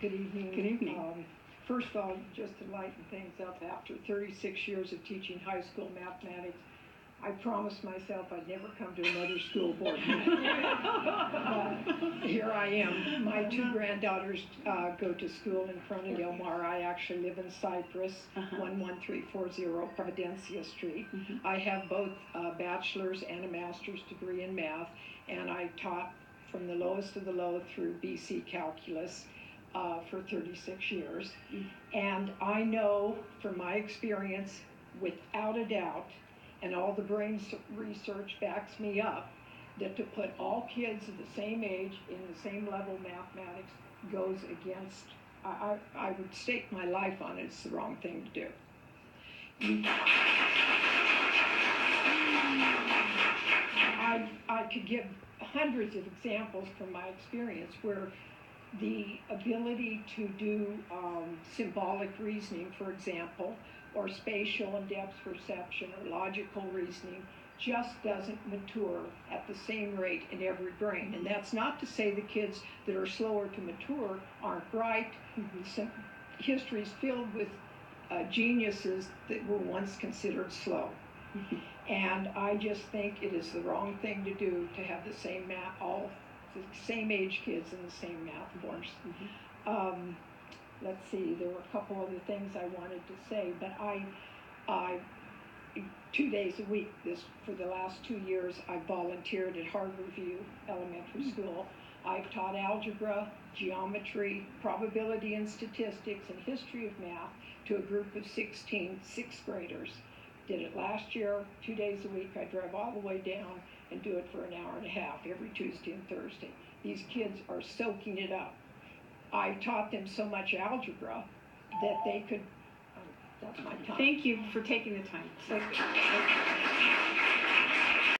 Good evening. Good evening. First of all, just to lighten things up, after 36 years of teaching high school mathematics, I promised myself I'd never come to another school board meeting. Here I am. My two granddaughters go to school in Corona Del Mar. I actually live in Cypress, 11340 Providencia Street. I have both a bachelor's and a master's degree in math, and I taught from the lowest of the low through BC Calculus for 36 years. And I know from my experience, without a doubt, and all the brain research backs me up, that to put all kids of the same age in the same level of mathematics goes against, I would stake my life on it. It's the wrong thing to do. I could give hundreds of examples from my experience where the ability to do symbolic reasoning, for example, or spatial and depth perception or logical reasoning just doesn't mature at the same rate in every brain. And that's not to say the kids that are slower to mature aren't bright. History is filled with geniuses that were once considered slow. And I just think it is the wrong thing to do to have the same all the same age kids in the same math course. Let's see, there were a couple other things I wanted to say, but I 2 days a week, for the last 2 years, I volunteered at Harborview Elementary School. I've taught algebra, geometry, probability and statistics, and history of math to a group of 16 sixth graders. Did it last year, 2 days a week. I drive all the way down and do it for an hour and a half every Tuesday and Thursday. These kids are soaking it up. I've taught them so much algebra that they could, that's my time. Thank you for taking the time. Thank you.